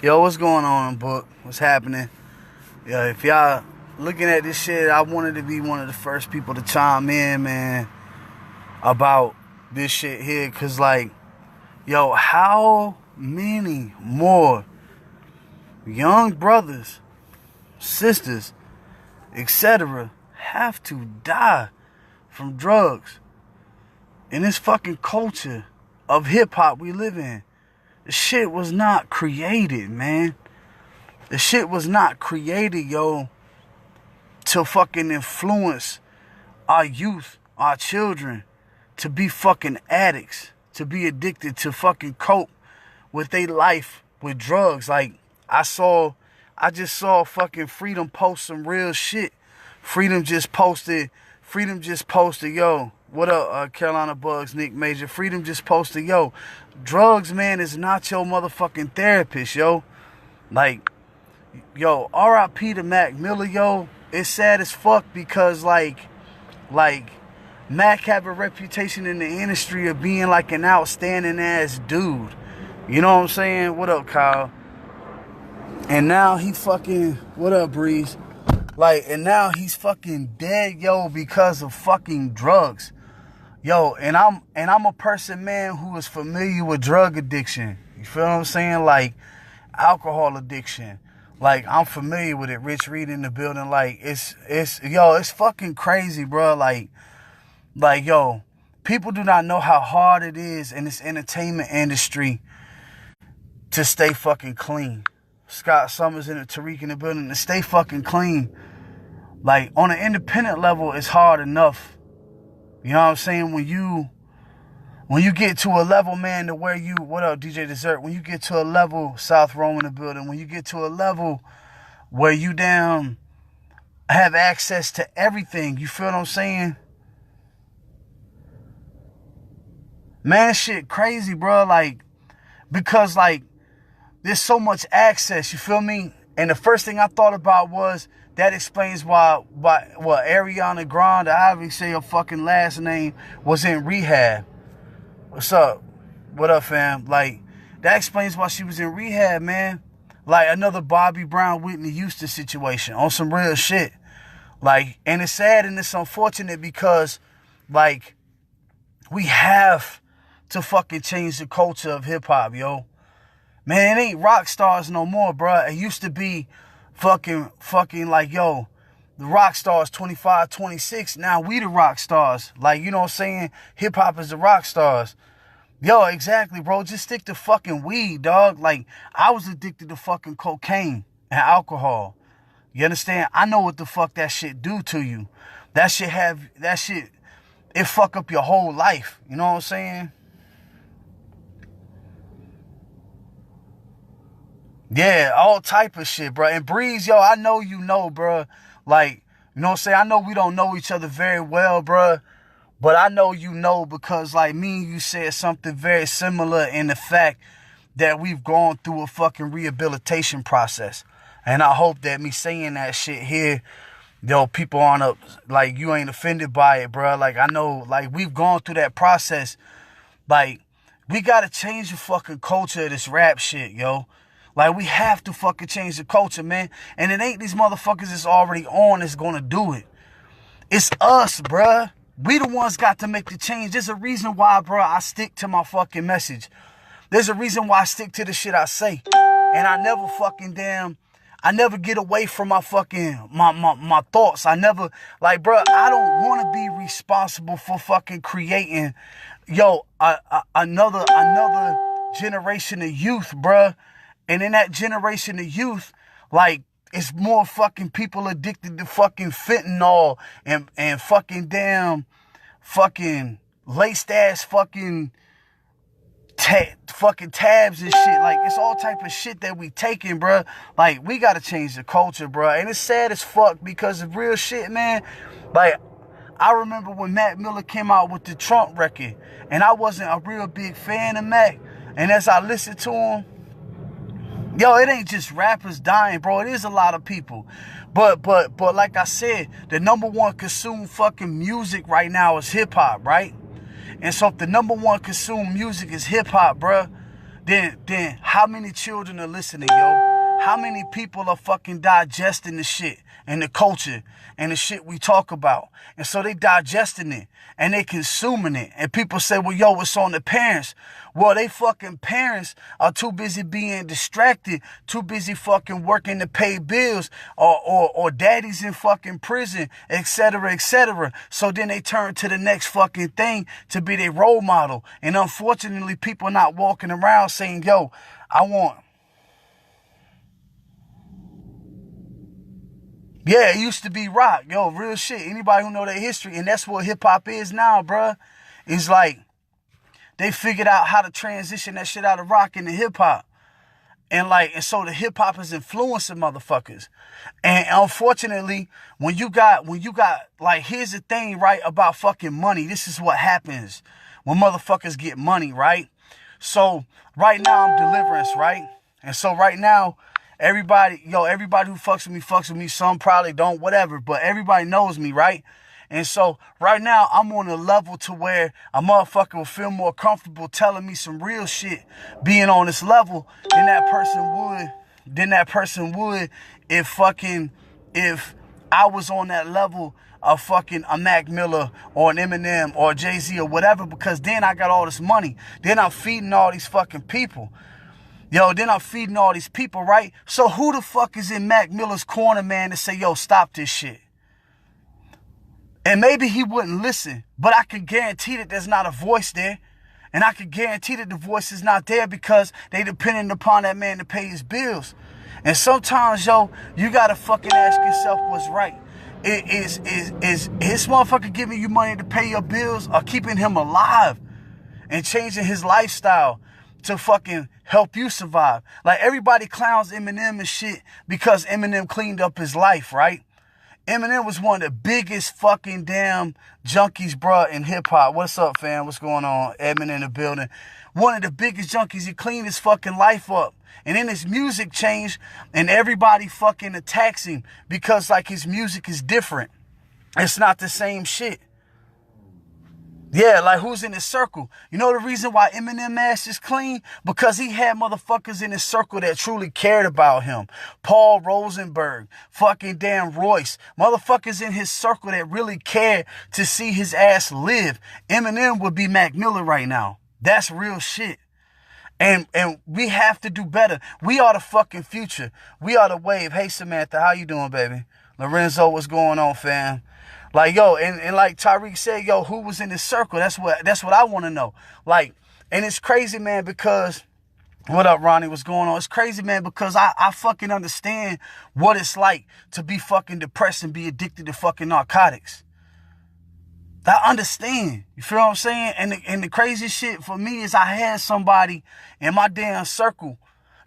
Yo, what's going on, Book? What's happening? Yeah, if y'all looking at this shit, I wanted to be one of the first people to chime in, man, about this shit here. Cause like, yo, how many more young brothers, sisters, etc. have to die from drugs in this fucking culture of hip-hop we live in? The shit was not created, man. The shit was not created, yo, to fucking influence our youth, our children, to be fucking addicts, to be addicted, to fucking cope with their life with drugs. Like, I just saw fucking Freedom post some real shit. Freedom just posted, yo, what up, Carolina Bugs, Nick Major? Freedom just posted, yo, drugs, man, is not your motherfucking therapist, yo. Like, yo, R.I.P. to Mac Miller, yo. It's sad as fuck because, like, Mac have a reputation in the industry of being, like, an outstanding ass dude. You know what I'm saying? What up, Kyle? And now he fucking, what up, Breeze? Like, and now he's fucking dead, yo, because of fucking drugs. Yo, and I'm a person, man, who is familiar with drug addiction. You feel what I'm saying? Like, alcohol addiction. Like, I'm familiar with it. Rich Reed in the building. Like, it's fucking crazy, bro. Like, yo, people do not know how hard it is in this entertainment industry to stay fucking clean. Scott Summers and Tariq in the building, to stay fucking clean. Like, on an independent level, it's hard enough. You know what I'm saying? When you get to a level, man, to where you, what up, DJ Dessert? When you get to a level, South Rome in the building, when you get to a level where you down have access to everything, you feel what I'm saying? Man, shit crazy, bro. Like, because, like, there's so much access, you feel me? And the first thing I thought about was, that explains why Ariana Grande, however you say her fucking last name, was in rehab. What's up? What up, fam? Like, that explains why she was in rehab, man. Like, another Bobby Brown, Whitney Houston situation on some real shit. Like, and it's sad and it's unfortunate because, like, we have to fucking change the culture of hip-hop, yo. Man, it ain't rock stars no more, bruh. It used to be fucking like, yo, the rock stars 25, 26. Now we the rock stars. Like, you know what I'm saying? Hip-hop is the rock stars. Yo, exactly, bro. Just stick to fucking weed, dog. Like, I was addicted to fucking cocaine and alcohol. You understand? I know what the fuck that shit do to you. That shit, it fuck up your whole life. You know what I'm saying? Yeah, all type of shit, bro. And Breeze, yo, I know you know, bro. Like, you know what I'm saying? I know we don't know each other very well, bro. But I know you know because, like, me and you said something very similar in the fact that we've gone through a fucking rehabilitation process. And I hope that me saying that shit here, yo, people aren't up, like, you ain't offended by it, bro. Like, I know, like, we've gone through that process. Like, we got to change the fucking culture of this rap shit, yo. Like, we have to fucking change the culture, man. And it ain't these motherfuckers that's already on that's gonna do it. It's us, bruh. We the ones got to make the change. There's a reason why, bruh, I stick to my fucking message. There's a reason why I stick to the shit I say. And I never get away from my fucking, my thoughts. I never, like, bruh, I don't want to be responsible for fucking creating, yo, another generation of youth, bruh. And in that generation of youth, like, it's more fucking people addicted to fucking fentanyl and fucking damn fucking laced ass fucking tabs and shit. Like, it's all type of shit that we taking, bruh. Like, we gotta change the culture, bruh. And it's sad as fuck because of real shit, man. Like, I remember when Mac Miller came out with the Trump record, and I wasn't a real big fan of Mac. And as I listened to him, yo, it ain't just rappers dying, bro. It is a lot of people. But like I said, the number one consumed fucking music right now is hip-hop, right? And so if the number one consumed music is hip-hop, bruh, then how many children are listening, yo? How many people are fucking digesting the shit and the culture and the shit we talk about? And so they digesting it and they consuming it. And people say, well, yo, it's on the parents. Well, they fucking parents are too busy being distracted, too busy fucking working to pay bills, or daddy's in fucking prison, etc., etc. So then they turn to the next fucking thing to be their role model. And unfortunately, people are not walking around saying, yo, I want... Yeah, it used to be rock. Yo, real shit. Anybody who know their history, and that's what hip-hop is now, bruh. It's like they figured out how to transition that shit out of rock into hip-hop. And so the hip-hop is influencing motherfuckers. And unfortunately, when you got, like, here's the thing, right, about fucking money. This is what happens when motherfuckers get money, right? So right now I'm DeLiverance, right? And so right now, everybody who fucks with me. Some probably don't, whatever. But everybody knows me, right? And so right now I'm on a level to where a motherfucker will feel more comfortable telling me some real shit being on this level than that person would if I was on that level of fucking a Mac Miller or an Eminem or a Jay-Z or whatever, because then I got all this money. Then I'm feeding all these fucking people. Yo, then I'm feeding all these people, right? So who the fuck is in Mac Miller's corner, man, to say, yo, stop this shit? And maybe he wouldn't listen, but I can guarantee that there's not a voice there. And I can guarantee that the voice is not there because they depending upon that man to pay his bills. And sometimes, yo, you gotta fucking ask yourself what's right. Is his motherfucker giving you money to pay your bills or keeping him alive and changing his lifestyle to fucking help you survive? Like, everybody clowns Eminem and shit because Eminem cleaned up his life, right? Eminem was one of the biggest fucking damn junkies, bruh, in hip-hop. What's up, fam? What's going on? Edmund in the building. One of the biggest junkies. He cleaned his fucking life up. And then his music changed, and everybody fucking attacks him because, like, his music is different. It's not the same shit. Yeah, like, who's in his circle? You know the reason why Eminem ass is clean? Because he had motherfuckers in his circle that truly cared about him. Paul Rosenberg, fucking damn Royce. Motherfuckers in his circle that really cared to see his ass live. Eminem would be Mac Miller right now. That's real shit. And we have to do better. We are the fucking future. We are the wave. Hey, Samantha, how you doing, baby? Lorenzo, what's going on, fam? Like, yo, and like Tariq said, yo, who was in his circle? That's what I want to know. Like, and it's crazy, man, because, what up, Ronnie? What's going on? It's crazy, man, because I fucking understand what it's like to be fucking depressed and be addicted to fucking narcotics. I understand. You feel what I'm saying? And the crazy shit for me is I had somebody in my damn circle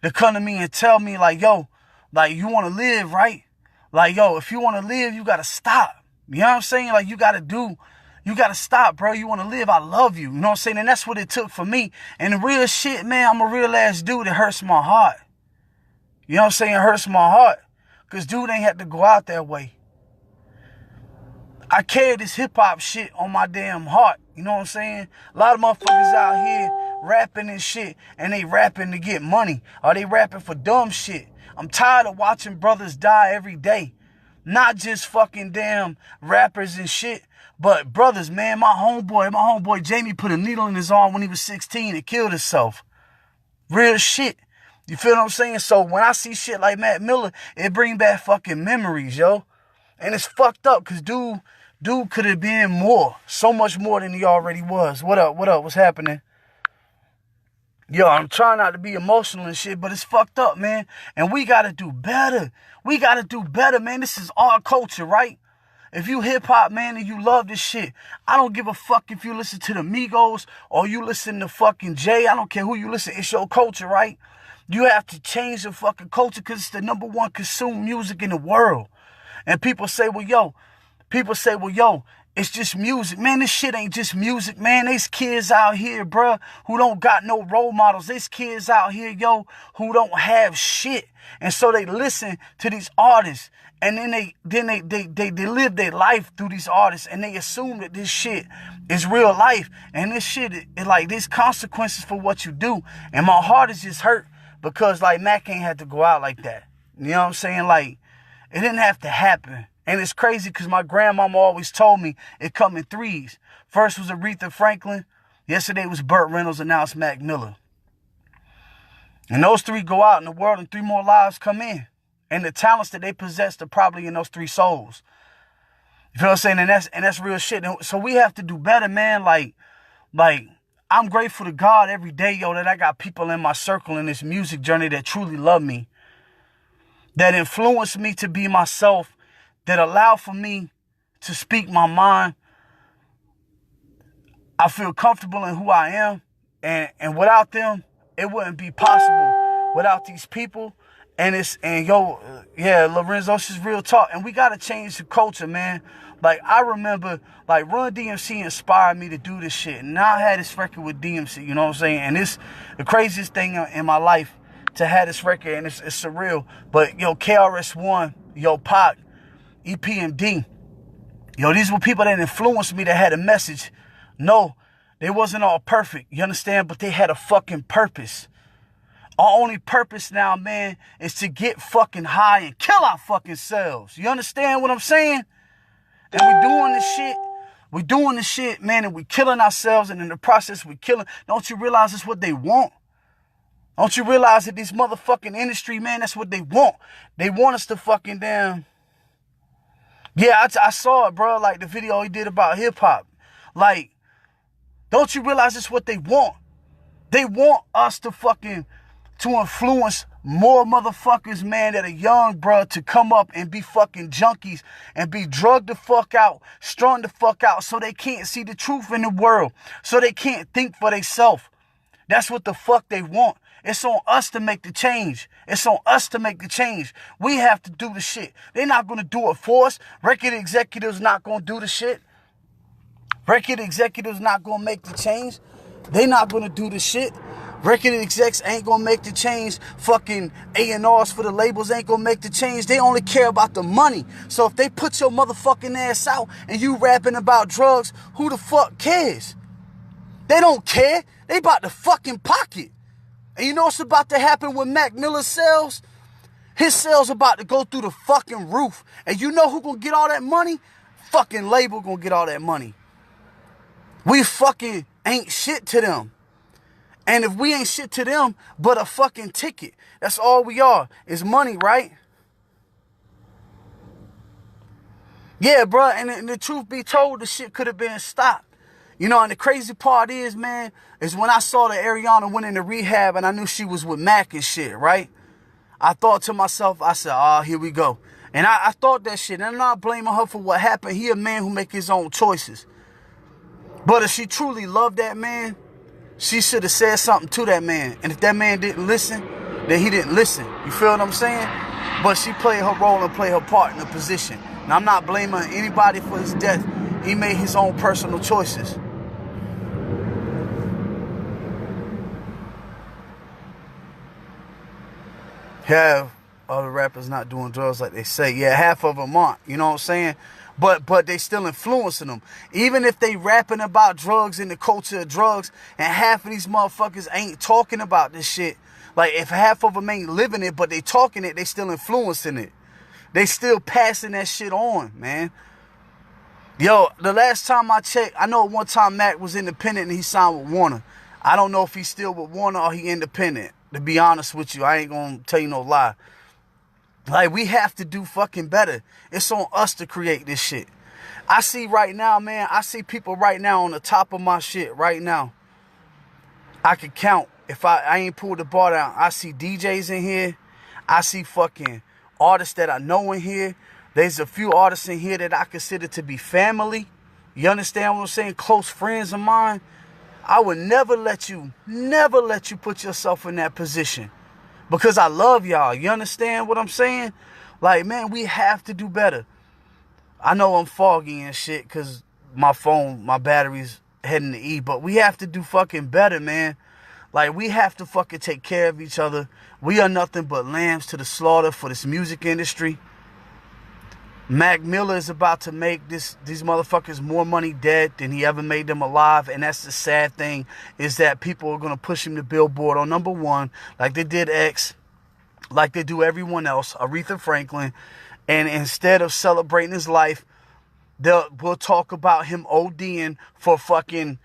to come to me and tell me, like, yo, like, you want to live, right? Like, yo, if you want to live, you got to stop. You know what I'm saying? Like, you got to stop, bro. You want to live, I love you. You know what I'm saying? And that's what it took for me. And the real shit, man, I'm a real ass dude. It hurts my heart. You know what I'm saying? It hurts my heart. Because dude ain't had to go out that way. I carry this hip-hop shit on my damn heart. You know what I'm saying? A lot of motherfuckers out here rapping and shit, and they rapping to get money, or they rapping for dumb shit. I'm tired of watching brothers die every day. Not just fucking damn rappers and shit, but brothers, man. My homeboy Jamie put a needle in his arm when he was 16 and killed himself. Real shit. You feel what I'm saying? So when I see shit like Mac Miller, it bring back fucking memories, yo. And it's fucked up because dude could have been more. So much more than he already was. What up? What's happening? Yo, I'm trying not to be emotional and shit, but it's fucked up, man. And we got to do better. We got to do better, man. This is our culture, right? If you hip-hop, man, and you love this shit, I don't give a fuck if you listen to the Migos or you listen to fucking Jay. I don't care who you listen. It's your culture, right? You have to change the fucking culture because it's the #1 consumed music in the world. And people say, well, yo, It's just music. Man, this shit ain't just music, man. There's kids out here, bruh, who don't got no role models. There's kids out here, yo, who don't have shit. And so they listen to these artists. And then they live their life through these artists. And they assume that this shit is real life. And this shit is like, there's consequences for what you do. And my heart is just hurt because, like, Mac ain't had to go out like that. You know what I'm saying? Like, it didn't have to happen. And it's crazy because my grandmama always told me it come in threes. First was Aretha Franklin. Yesterday was Burt Reynolds, and now it's Mac Miller. And those three go out in the world and 3 more lives come in. And the talents that they possess are probably in those 3 souls. You feel what I'm saying? And that's real shit. And so we have to do better, man. Like I'm grateful to God every day, yo, that I got people in my circle in this music journey that truly love me, that influence me to be myself, that allow for me to speak my mind. I feel comfortable in who I am. And without them, it wouldn't be possible. Without these people. Lorenzo, this is real talk. And we got to change the culture, man. Like, I remember, like, RunDMC inspired me to do this shit. And now I had this record with DMC, you know what I'm saying? And it's the craziest thing in my life to have this record, and it's surreal. But, yo, KRS-One, yo, Pac, EPMD, yo, these were people that influenced me that had a message. No, they wasn't all perfect, you understand? But they had a fucking purpose. Our only purpose now, man, is to get fucking high and kill our fucking selves. You understand what I'm saying? And we doing this shit, man, and we killing ourselves, and in the process we killing. Don't you realize that's what they want? Don't you realize that this motherfucking industry, man, that's what they want? They want us to fucking damn. Yeah, I saw it, bro, like the video he did about hip-hop. Like, don't you realize that's what they want? They want us to influence more motherfuckers, man, that are young, bro, to come up and be fucking junkies and be drugged the fuck out, strung the fuck out, so they can't see the truth in the world, so they can't think for themselves. That's what the fuck they want. It's on us to make the change. It's on us to make the change. We have to do the shit. They're not going to do it for us. Record executives not going to do the shit. Record executives not going to make the change. They not going to do the shit. Record execs ain't going to make the change. Fucking A&Rs for the labels ain't going to make the change. They only care about the money. So if they put your motherfucking ass out and you rapping about drugs, who the fuck cares? They don't care. They about to fucking pocket. And you know what's about to happen with Mac Miller's sales? His sales about to go through the fucking roof. And you know who gonna get all that money? Fucking label gonna get all that money. We fucking ain't shit to them. And if we ain't shit to them but a fucking ticket, that's all we are, is money, right? Yeah, bro, and the truth be told, the shit could have been stopped. You know, and the crazy part is, man, is when I saw that Ariana went into rehab and I knew she was with Mac and shit, right? I thought to myself, I said, oh, here we go. And I thought that shit, and I'm not blaming her for what happened. He a man who make his own choices. But if she truly loved that man, she should have said something to that man. And if that man didn't listen, then he didn't listen. You feel what I'm saying? But she played her role and played her part in the position. And I'm not blaming anybody for his death. He made his own personal choices. Half other rappers not doing drugs like they say. Yeah, half of them aren't. You know what I'm saying? But they still influencing them. Even if they rapping about drugs and the culture of drugs, and half of these motherfuckers ain't talking about this shit. Like, if half of them ain't living it, but they talking it, they still influencing it. They still passing that shit on, man. Yo, the last time I checked, I know one time Mac was independent and he signed with Warner. I don't know if he's still with Warner or he independent. To be honest with you, I ain't gonna tell you no lie. Like, we have to do fucking better. It's on us to create this shit. I see right now, man, I see people right now on the top of my shit right now. I could count. If I ain't pulled the bar down, I see DJs in here. I see fucking artists that I know in here. There's a few artists in here that I consider to be family. You understand what I'm saying? Close friends of mine. I would never let you put yourself in that position. Because I love y'all. You understand what I'm saying? Like, man, we have to do better. I know I'm foggy and shit because my phone, my battery's heading to E. But we have to do fucking better, man. Like, we have to fucking take care of each other. We are nothing but lambs to the slaughter for this music industry. Mac Miller is about to make these motherfuckers more money dead than he ever made them alive. And that's the sad thing, is that people are going to push him to Billboard on #1, like they did X, like they do everyone else, Aretha Franklin. And instead of celebrating his life, we'll talk about him ODing for fucking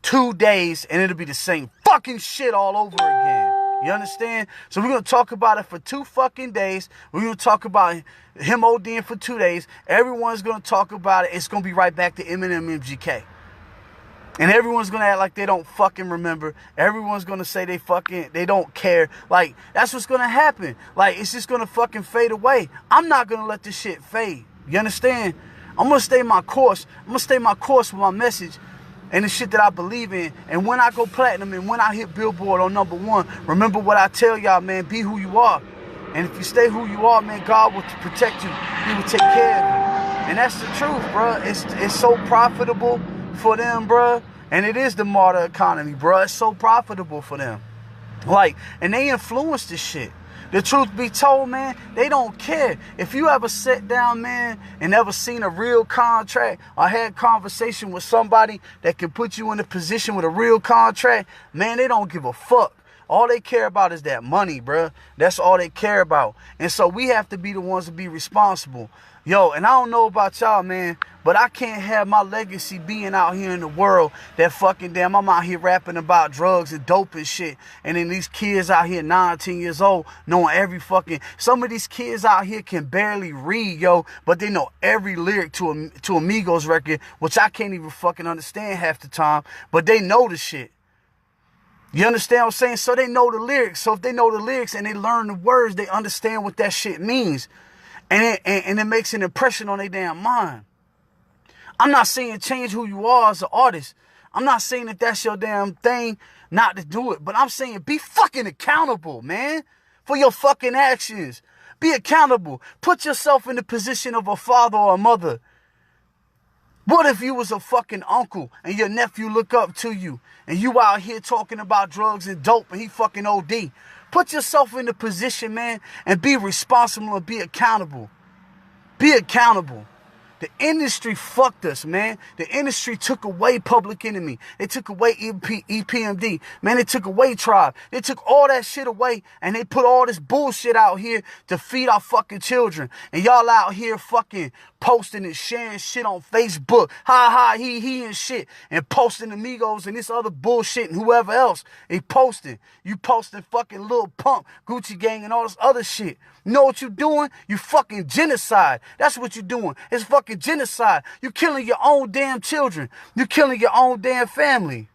2 days, and it'll be the same fucking shit all over again. You understand? So we're going to talk about it for 2 fucking days. We're going to talk about him ODing for 2 days. Everyone's going to talk about it. It's going to be right back to Eminem MGK. And everyone's going to act like they don't fucking remember. Everyone's going to say they don't care. Like, that's what's going to happen. Like, it's just going to fucking fade away. I'm not going to let this shit fade. You understand? I'm going to stay my course. I'm going to stay my course with my message and the shit that I believe in. And when I go platinum and when I hit Billboard on #1, remember what I tell y'all, man. Be who you are. And if you stay who you are, man, God will protect you. He will take care of you. And that's the truth, bro. It's so profitable for them, bro. And it is the martyr economy, bro. It's so profitable for them. Like, and they influence this shit. The truth be told, man, they don't care. If you ever sat down, man, and ever seen a real contract or had conversation with somebody that can put you in a position with a real contract, man, they don't give a fuck. All they care about is that money, bruh. That's all they care about. And so we have to be the ones to be responsible. Yo, and I don't know about y'all, man, but I can't have my legacy being out here in the world that fucking damn I'm out here rapping about drugs and dope and shit. And then these kids out here 19 years old knowing every fucking... Some of these kids out here can barely read, yo, but they know every lyric to Amigos record, which I can't even fucking understand half the time, but they know the shit. You understand what I'm saying? So they know the lyrics. So if they know the lyrics and they learn the words, they understand what that shit means. And it makes an impression on their damn mind. I'm not saying change who you are as an artist. I'm not saying that that's your damn thing not to do it. But I'm saying be fucking accountable, man, for your fucking actions. Be accountable. Put yourself in the position of a father or a mother. What if you was a fucking uncle and your nephew look up to you and you out here talking about drugs and dope and he fucking OD? Put yourself in the position, man, and be responsible and be accountable. Be accountable. The industry fucked us, man. The industry took away Public Enemy. They took away EPMD. Man, they took away Tribe. They took all that shit away and they put all this bullshit out here to feed our fucking children. And y'all out here fucking posting and sharing shit on Facebook. Ha ha, he and shit. And posting Amigos and this other bullshit and whoever else they posting. You posting fucking Lil Pump, Gucci Gang and all this other shit. You know what you doing? You fucking genocide. That's what you doing. It's fucking genocide. You killing your own damn children. You killing your own damn family.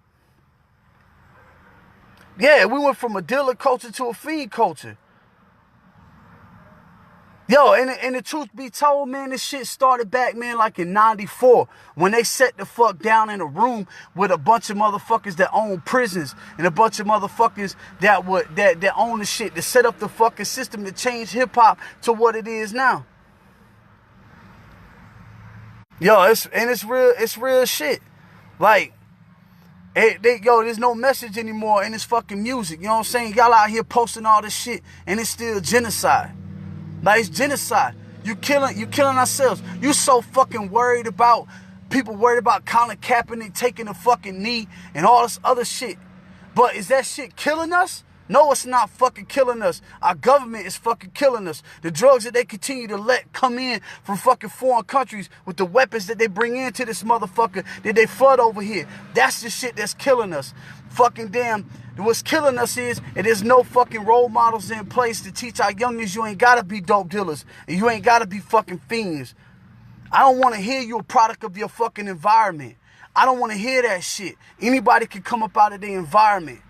Yeah, we went from a dealer culture to a fiend culture. Yo, and the truth be told, man, this shit started back, man, like in 94, when they sat the fuck down in a room with a bunch of motherfuckers that own prisons and a bunch of motherfuckers that own the shit, to set up the fucking system to change hip-hop to what it is now. Yo, it's real shit. Like, there's no message anymore in this fucking music. You know what I'm saying? Y'all out here posting all this shit and it's still genocide. Like, it's genocide. You killing ourselves. You so fucking worried about people worried about Colin Kaepernick taking a fucking knee and all this other shit. But is that shit killing us? No, it's not fucking killing us. Our government is fucking killing us. The drugs that they continue to let come in from fucking foreign countries with the weapons that they bring into this motherfucker that they flood over here. That's the shit that's killing us. Fucking damn. What's killing us is there's no fucking role models in place to teach our youngins you ain't gotta be dope dealers and you ain't gotta be fucking fiends. I don't want to hear you a product of your fucking environment. I don't want to hear that shit. Anybody can come up out of the environment.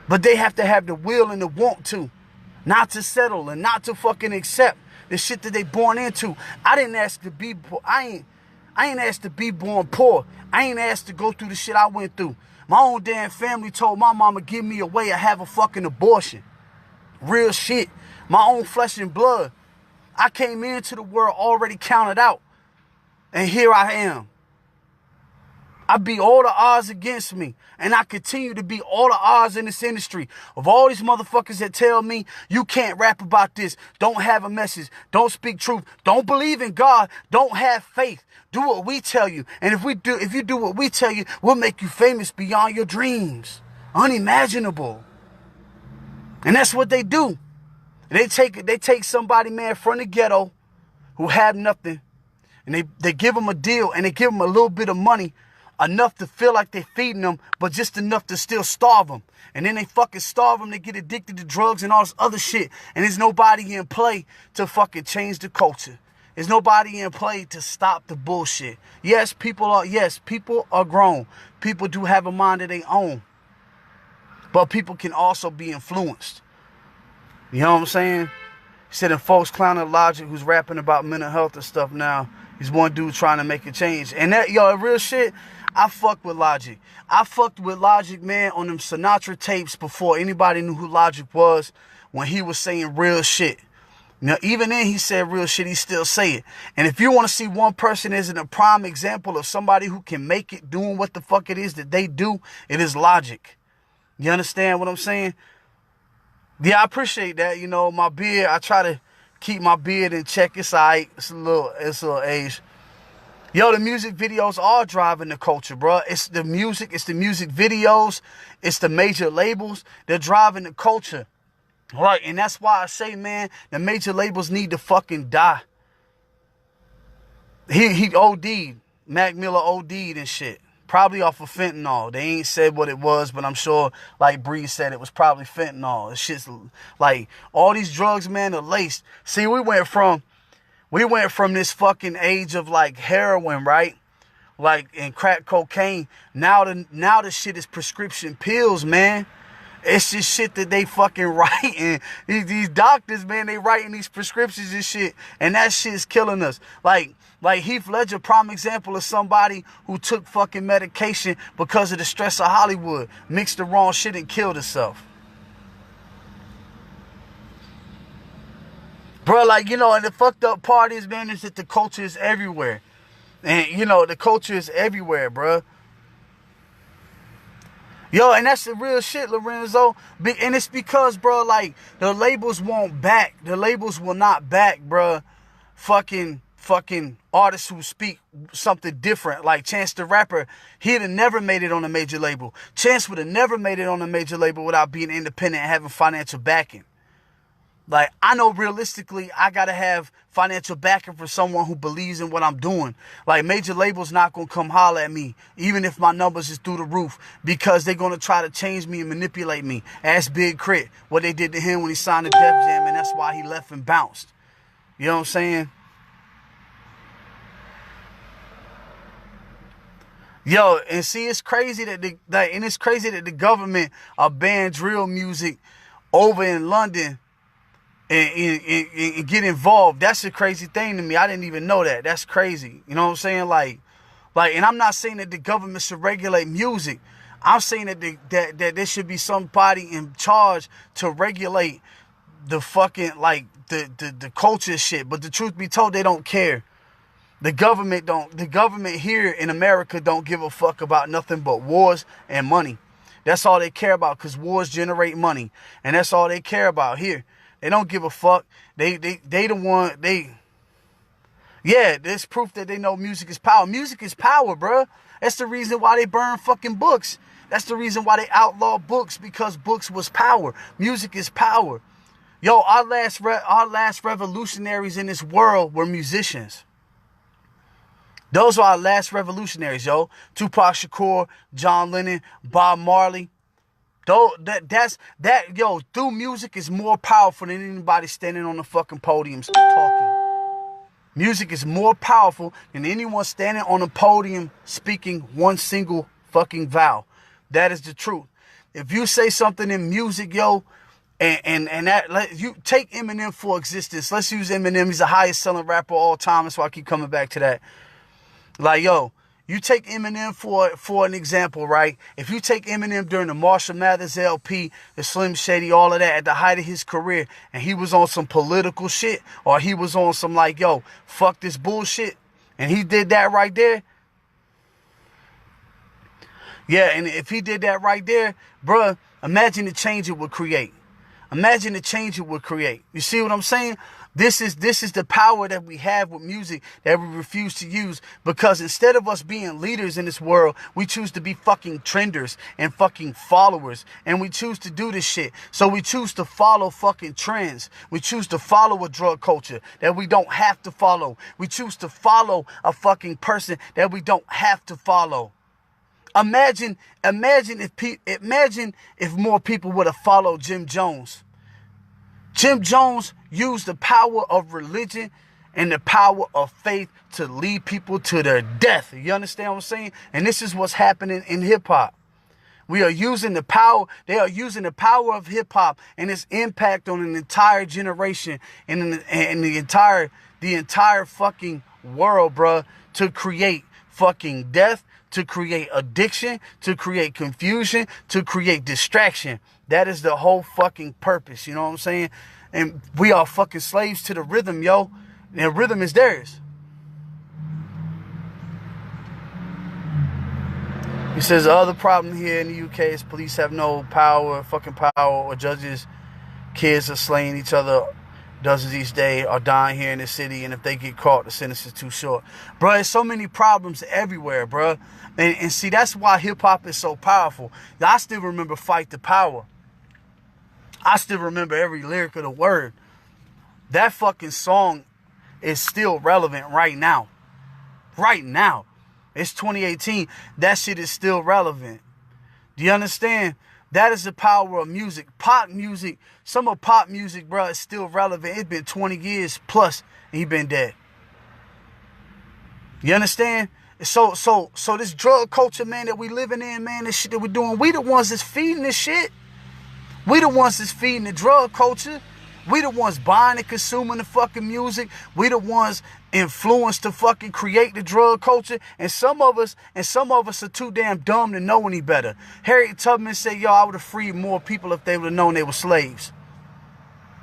But they have to have the will and the want to. Not to settle and not to fucking accept the shit that they born into. I didn't ask to be poor. I ain't asked to be born poor. I ain't asked to go through the shit I went through. My own damn family told my mama give me a way to have a fucking abortion. Real shit. My own flesh and blood. I came into the world already counted out. And here I am. I beat all the odds against me. And I continue to beat all the odds in this industry. Of all these motherfuckers that tell me you can't rap about this, don't have a message, don't speak truth, don't believe in God, don't have faith. Do what we tell you. And if you do what we tell you, we'll make you famous beyond your dreams. Unimaginable. And that's what they do. They take somebody, man, from the ghetto who have nothing, and they give them a deal, and they give them a little bit of money, enough to feel like they're feeding them, but just enough to still starve them. And then they fucking starve them, they get addicted to drugs and all this other shit. And there's nobody in play to fucking change the culture. There's nobody in play to stop the bullshit. Yes, people are grown. People do have a mind of their own. But people can also be influenced. You know what I'm saying? He said, and folks clowning Logic, who's rapping about mental health and stuff now. He's one dude trying to make a change. And that, real shit, I fucked with Logic. I fucked with Logic, man, on them Sinatra tapes before anybody knew who Logic was, when he was saying real shit. Now, even then he said real shit, he still say it. And if you want to see one person as a prime example of somebody who can make it doing what the fuck it is that they do, it is Logic. You understand what I'm saying? Yeah, I appreciate that. My beard, I try to keep my beard in check. It's all right. It's a little age. Yo, the music videos are driving the culture, bro. It's the music videos, it's the major labels. They're driving the culture. Right, and that's why I say, man, the major labels need to fucking die. He OD'd. Mac Miller OD'd and shit. Probably off of fentanyl. They ain't said what it was, but I'm sure, like Bree said, it was probably fentanyl. It's shit's like, all these drugs, man, are laced. See, we went from this fucking age of like heroin, right? Like, and crack cocaine. Now the shit is prescription pills, man. It's just shit that they fucking writing. These doctors, man, they writing these prescriptions and shit. And that shit is killing us. Like Heath Ledger, prime example of somebody who took fucking medication because of the stress of Hollywood. Mixed the wrong shit and killed himself. Bro, and the fucked up part is, man, is that the culture is everywhere. And, the culture is everywhere, bro. Yo, and that's the real shit, Lorenzo. And it's because, bro, like, the labels won't back. The labels will not back, bro, fucking artists who speak something different. Like Chance the Rapper, he'd have never made it on a major label. Chance would have never made it on a major label without being independent and having financial backing. Like, I know realistically, I got to have financial backing for someone who believes in what I'm doing. Like, major labels not going to come holler at me, even if my numbers is through the roof, because they're going to try to change me and manipulate me. Ask Big Crit what they did to him when he signed the Def Jam, and that's why he left and bounced. You know what I'm saying? Yo, and see, it's crazy that the government banned drill music over in London. And get involved. That's a crazy thing to me. I didn't even know that. That's crazy. You know what I'm saying? Like, and I'm not saying that the government should regulate music. I'm saying that there should be somebody in charge to regulate the fucking, like, the culture shit. But the truth be told, they don't care. The government here in America don't give a fuck about nothing but wars and money. That's all they care about, because wars generate money. And that's all they care about here. They don't give a fuck. There's proof that they know music is power. Music is power, bro. That's the reason why they burn fucking books. That's the reason why they outlaw books, because books was power. Music is power. Yo, our last revolutionaries in this world were musicians. Those are our last revolutionaries, yo. Tupac Shakur, John Lennon, Bob Marley. Through music is more powerful than anybody standing on the fucking podiums talking. Music is more powerful than anyone standing on a podium speaking one single fucking vowel. That is the truth. If you say something in music, yo, and that, you take Eminem for existence. Let's use Eminem. He's the highest selling rapper of all time. That's why I keep coming back to that. Like, yo, you take Eminem for an example, right? If you take Eminem during the Marshall Mathers LP, the Slim Shady, all of that, at the height of his career, and he was on some political shit, or he was on some like, yo, fuck this bullshit, and he did that right there, Yeah, and if he did that right there, bruh, imagine the change it would create. Imagine the change it would create. You see what I'm saying? This is the power that we have with music that we refuse to use, because instead of us being leaders in this world, we choose to be fucking trenders and fucking followers, and we choose to do this shit. So we choose to follow fucking trends. We choose to follow a drug culture that we don't have to follow. We choose to follow a fucking person that we don't have to follow. Imagine if more people would have followed Jim Jones. Jim Jones used the power of religion and the power of faith to lead people to their death. You understand what I'm saying? And this is what's happening in hip hop. We are using the power. They are using the power of hip hop and its impact on an entire generation and the entire fucking world, bruh, to create fucking death, to create addiction, to create confusion, to create distraction. That is the whole fucking purpose, you know what I'm saying? And we are fucking slaves to the rhythm, yo. And rhythm is theirs. He says the other problem here in the UK is police have no fucking power, or judges. Kids are slaying each other dozens each day, are dying here in the city, and if they get caught, the sentence is too short. Bro, there's so many problems everywhere, bro. And see, that's why hip-hop is so powerful. I still remember Fight the Power. I still remember every lyric of the word. That fucking song is still relevant right now. Right now. It's 2018. That shit is still relevant. Do you understand? That is the power of music. Pop music, some of pop music, bro, is still relevant. It's been 20 years plus, and he been dead. You understand? So this drug culture, man, that we living in, man, this shit that we're doing, we the ones that's feeding this shit. We the ones that's feeding the drug culture. We the ones buying and consuming the fucking music. We the ones influenced to fucking create the drug culture. And some of us are too damn dumb to know any better. Harriet Tubman said, yo, I would have freed more people if they would have known they were slaves.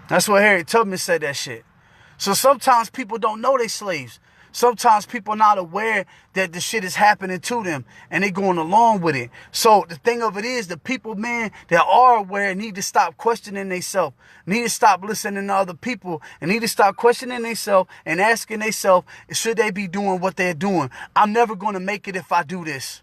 That's what Harriet Tubman said, that shit. So sometimes people don't know they slaves. Sometimes people are not aware that the shit is happening to them, and they going along with it. So the thing of it is, the people, man, that are aware need to stop questioning themselves, need to stop listening to other people, and need to stop questioning themselves and asking themselves, should they be doing what they're doing? I'm never going to make it if I do this.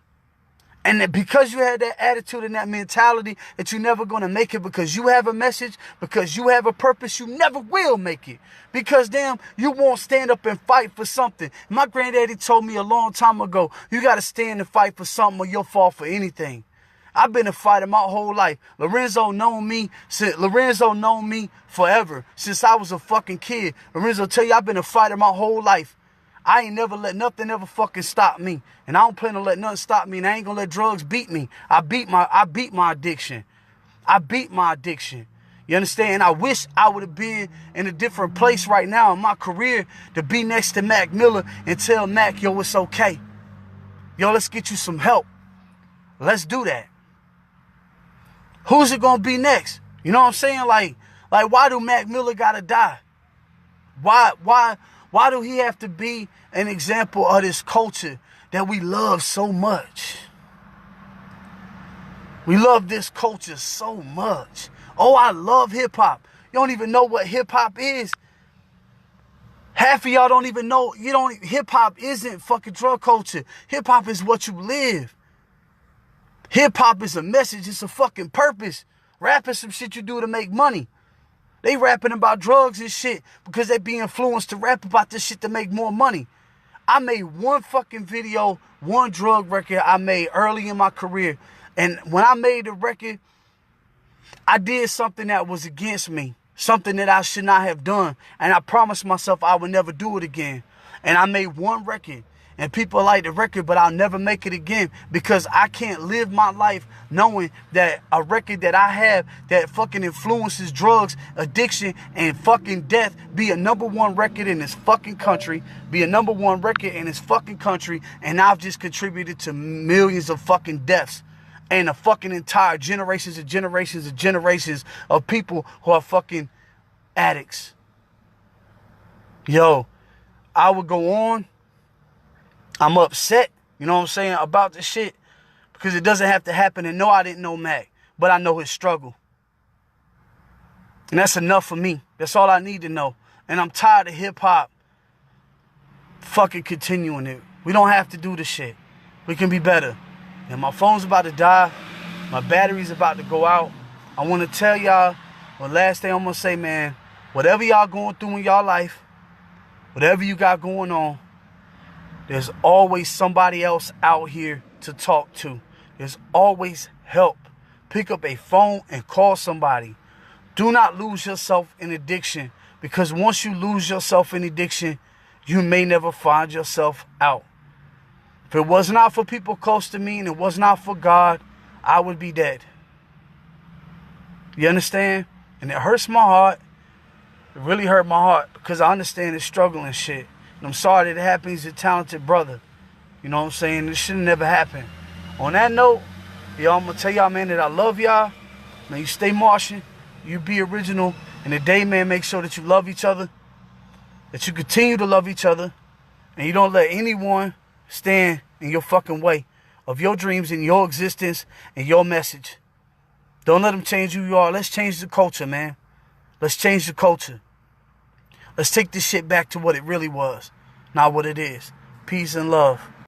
And that because you had that attitude and that mentality that you're never going to make it because you have a message, because you have a purpose, you never will make it. Because, damn, you won't stand up and fight for something. My granddaddy told me a long time ago, you got to stand and fight for something or you'll fall for anything. I've been a fighter my whole life. Lorenzo known me forever, since I was a fucking kid. Lorenzo tell you I've been a fighter my whole life. I ain't never let nothing ever fucking stop me. And I don't plan to let nothing stop me. And I ain't gonna let drugs beat me. I beat my addiction. I beat my addiction. You understand? I wish I would have been in a different place right now in my career to be next to Mac Miller and tell Mac, yo, it's okay. Yo, let's get you some help. Let's do that. Who's it gonna be next? You know what I'm saying? Like why do Mac Miller gotta die? Why do he have to be an example of this culture that we love so much? We love this culture so much. Oh, I love hip-hop. You don't even know what hip-hop is. Half of y'all don't even know. Hip-hop isn't fucking drug culture. Hip-hop is what you live. Hip-hop is a message. It's a fucking purpose. Rap is some shit you do to make money. They rapping about drugs and shit because they be influenced to rap about this shit to make more money. I made one fucking video, one drug record I made early in my career. And when I made the record, I did something that was against me. Something that I should not have done. And I promised myself I would never do it again. And I made one record. And people like the record, but I'll never make it again because I can't live my life knowing that a record that I have that fucking influences drugs, addiction, and fucking death be a #1 record in this fucking country, and I've just contributed to millions of fucking deaths and a fucking entire generations of people who are fucking addicts. Yo, I would go on. I'm upset, you know what I'm saying, about this shit Because it doesn't have to happen. And no, I didn't know Mac, but I know his struggle. And that's enough for me. That's all I need to know. And I'm tired of hip-hop fucking continuing it. We don't have to do this shit. We can be better. And my phone's about to die. My battery's about to go out. I want to tell y'all, one last thing I'm going to say, man. Whatever y'all going through in y'all life, whatever you got going on, there's always somebody else out here to talk to. There's always help. Pick up a phone and call somebody. Do not lose yourself in addiction, because once you lose yourself in addiction, you may never find yourself out. If it was not for people close to me and it was not for God, I would be dead. You understand? And it hurts my heart. It really hurt my heart because I understand his struggle and shit. And I'm sorry that it happened. He's a talented brother. You know what I'm saying? This should have never happened. On that note, y'all, I'm going to tell y'all, man, that I love y'all. Man, you stay marching. You be original. And today, man, make sure that you love each other. That you continue to love each other. And you don't let anyone stand in your fucking way of your dreams and your existence and your message. Don't let them change who you are. Let's change the culture, man. Let's change the culture. Let's take this shit back to what it really was, not what it is. Peace and love.